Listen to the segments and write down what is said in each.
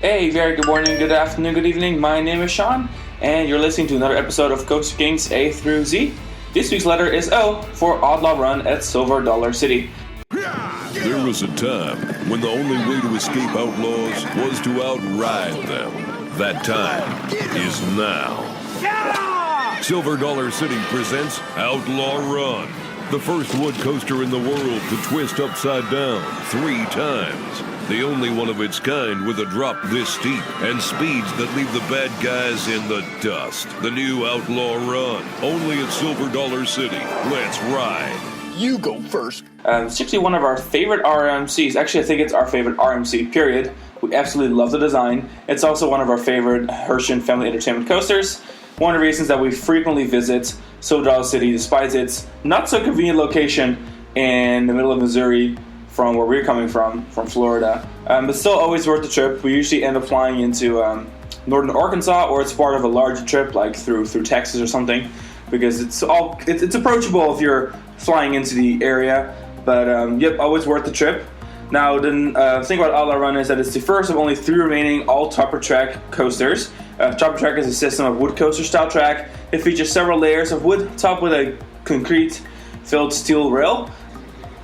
Hey, very good morning, good afternoon, good evening. My name is Sean, and you're listening to another episode of Coaster Kings A through Z. This week's letter is O for Outlaw Run at Silver Dollar City. There was a time when the only way to escape outlaws was to outride them. That time is now. Silver Dollar City presents Outlaw Run, the first wood coaster in the world to twist upside down 3 times. The only one of its kind with a drop this steep and speeds that leave the bad guys in the dust. The new Outlaw Run, only at Silver Dollar City. Let's ride. You go first. It's actually one of our favorite RMCs. Actually, I think it's our favorite RMC, period. We absolutely love the design. It's also one of our favorite Herschend family entertainment coasters. One of the reasons that we frequently visit Silver Dollar City, despite its not so convenient location in the middle of Missouri, from where we're coming from Florida. But still always worth the trip. We usually end up flying into northern Arkansas, or it's part of a larger trip, like through Texas or something, because it's approachable if you're flying into the area. But always worth the trip. Now, the thing about Outlaw Run is that it's the first of only 3 remaining all-topper track coasters. Topper track is a system of wood coaster style track. It features several layers of wood topped with a concrete-filled steel rail.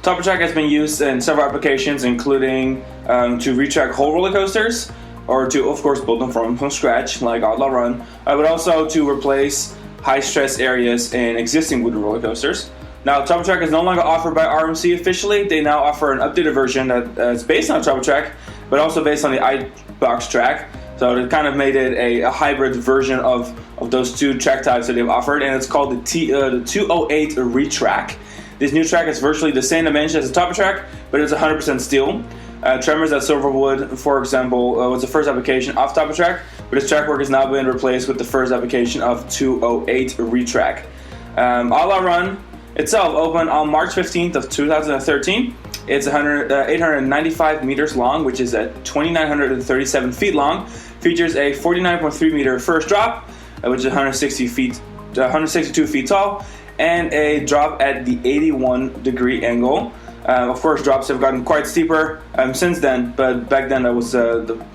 Topper track has been used in several applications, including to retrack whole roller coasters, or to, of course, build them from scratch, like Outlaw Run, but also to replace high-stress areas in existing wooden roller coasters. Now, Topper track is no longer offered by RMC officially. They now offer an updated version that is based on Topper track, but also based on the iBox track. So they kind of made it a hybrid version of those 2 track types that they've offered, and it's called the 208 Retrack. This new track is virtually the same dimension as the Topper track, but it's 100% steel. Tremors at Silverwood, for example, was the first application of Topper track, but its track work has now been replaced with the first application of 208 Retrack. Outlaw Run itself opened on March 15th of 2013. It's 895 meters long, which is at 2,937 feet long. Features a 49.3 meter first drop, which is 162 feet tall, and a drop at the 81 degree angle. Of course, drops have gotten quite steeper since then, but back then that was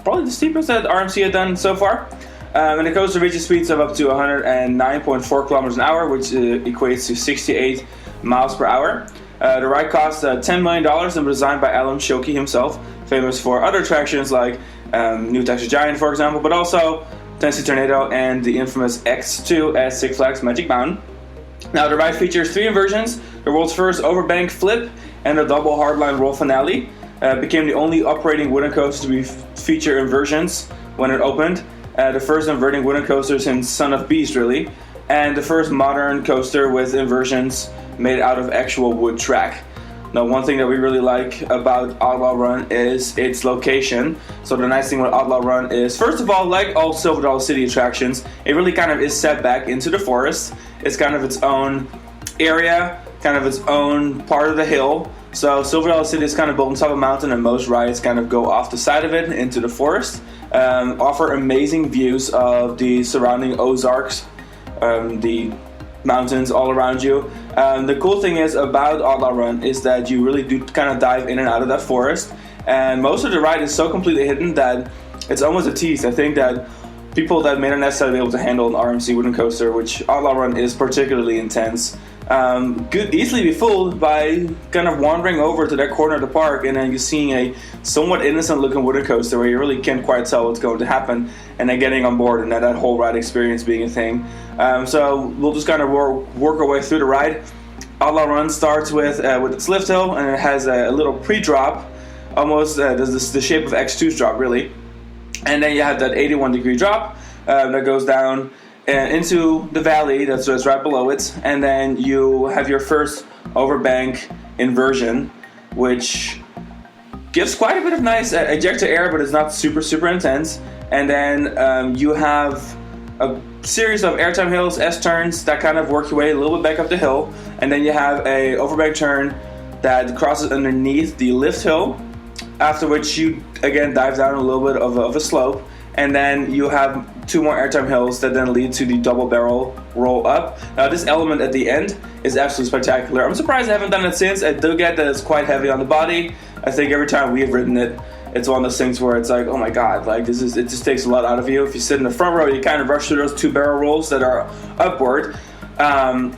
probably the steepest that RMC had done so far. And the coaster reaches speeds of up to 109.4 kilometers an hour, which equates to 68 miles per hour. The ride cost $10 million and was designed by Alan Schilke himself, famous for other attractions like New Texas Giant, for example, but also Tennessee Tornado and the infamous X2 at Six Flags Magic Mountain. Now, the ride features 3 inversions: the world's first overbank flip and a double hardline roll finale. Became the only operating wooden coaster to feature inversions when it opened. The first inverting wooden coaster since Son of Beast, really. And the first modern coaster with inversions made out of actual wood track. Now, one thing that we really like about Outlaw Run is its location. So the nice thing with Outlaw Run is, first of all, like all Silver Dollar City attractions, it really kind of is set back into the forest. It's kind of its own area, kind of its own part of the hill. So Silver Dollar City is kind of built on top of a mountain, and most rides kind of go off the side of it into the forest. Offer amazing views of the surrounding Ozarks, the mountains all around you. The cool thing is about Outlaw Run is that you really do kind of dive in and out of that forest, and most of the ride is so completely hidden that it's almost a tease. I think that people that may not necessarily be able to handle an RMC wooden coaster, which Outlaw Run is particularly intense, could easily be fooled by kind of wandering over to that corner of the park and then you're seeing a somewhat innocent looking wooden coaster where you really can't quite tell what's going to happen, and then getting on board and that whole ride experience being a thing. So we'll just kind of work our way through the ride. Outlaw Run starts with its lift hill, and it has a little pre-drop, almost the shape of X2's drop, really. And then you have that 81 degree drop that goes down into the valley that's right below it, and then you have your first overbank inversion, which gives quite a bit of nice ejector air, but it's not super intense. And then you have a series of airtime hills, S-turns, that kind of work your way a little bit back up the hill, and then you have a overbank turn that crosses underneath the lift hill, after which you again dive down a little bit of a slope, and then you have 2 more airtime hills that then lead to the double barrel roll up. Now, this element at the end is absolutely spectacular. I'm surprised I haven't done it since. I do get that it's quite heavy on the body. I think every time we have ridden it, it's one of those things where it's like, oh my god, like it just takes a lot out of you. If you sit in the front row, you kind of rush through those 2 barrel rolls that are upward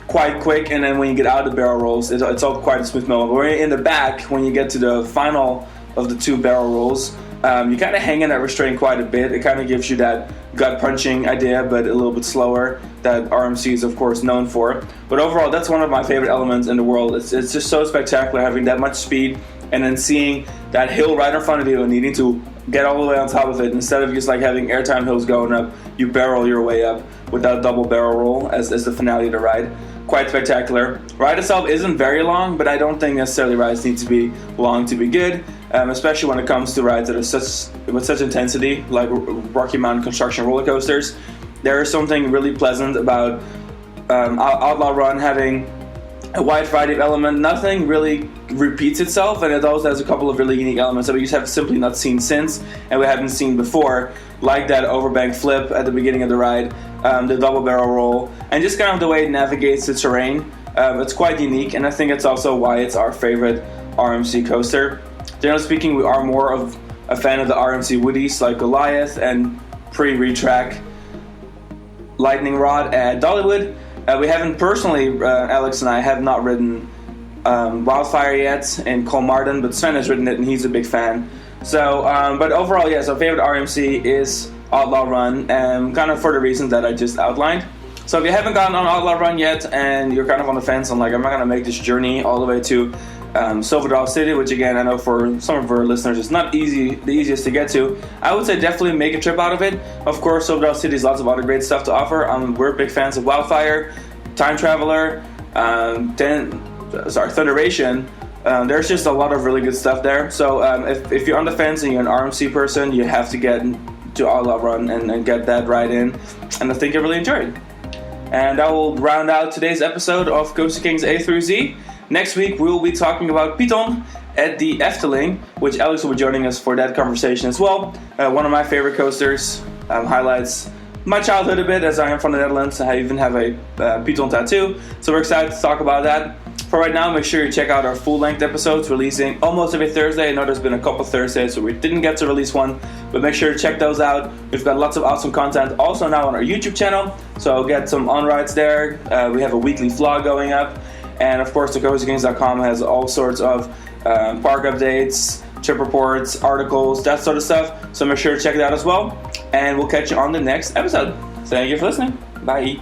quite quick, and then when you get out of the barrel rolls, it's all quite a smooth moment. But when you're in the back, when you get to the final of the 2 barrel rolls, you kind of hang in that restraint quite a bit. It kind of gives you that gut punching idea, but a little bit slower, that RMC is of course known for. But overall, that's one of my favorite elements in the world. It's just so spectacular having that much speed, and then seeing that hill right in front of you and needing to get all the way on top of it. Instead of just like having airtime hills going up, you barrel your way up with that double barrel roll as the finale of the ride. Quite spectacular. Ride itself isn't very long, but I don't think necessarily rides need to be long to be good, especially when it comes to rides that are with such intensity, like Rocky Mountain construction roller coasters. There is something really pleasant about Outlaw Run having a wide variety of elements. Nothing really repeats itself, and it also has a couple of really unique elements that we just have simply not seen since, and we haven't seen before, like that overbank flip at the beginning of the ride, the double barrel roll, and just kind of the way it navigates the terrain. It's quite unique, and I think it's also why it's our favorite RMC coaster. Generally speaking, we are more of a fan of the RMC Woodies like Goliath and pre-retrack Lightning Rod at Dollywood. We haven't personally, Alex and I have not ridden Wildfire yet in Colmartin, but Sven has ridden it and he's a big fan. So, but overall, yes, our favorite RMC is Outlaw Run, kind of for the reasons that I just outlined. So if you haven't gotten on Outlaw Run yet and you're kind of on the fence on like, I'm not going to make this journey all the way to Silver Dollar City, which again, I know for some of our listeners is not the easiest to get to, I would say definitely make a trip out of it. Of course, Silver Dollar City has lots of other great stuff to offer. We're big fans of Wildfire, Time Traveler, Thunderation. There's just a lot of really good stuff there. So if you're on the fence and you're an RMC person, you have to get to Outlaw Run and get that ride in. And I think you'll really enjoy it. And that will round out today's episode of Coaster Kings A through Z. Next week, we will be talking about Python at the Efteling, which Alex will be joining us for that conversation as well. One of my favorite coasters, highlights my childhood a bit, as I am from the Netherlands. I even have a Python tattoo, so we're excited to talk about that. For right now, make sure you check out our full-length episodes, releasing almost every Thursday. I know there's been a couple Thursdays where we didn't get to release one, but make sure to check those out. We've got lots of awesome content also now on our YouTube channel, so get some on-rides there. We have a weekly vlog going up, and of course, thecoasterkings.com has all sorts of park updates, trip reports, articles, that sort of stuff, so make sure to check it out as well, and we'll catch you on the next episode. Thank you for listening. Bye.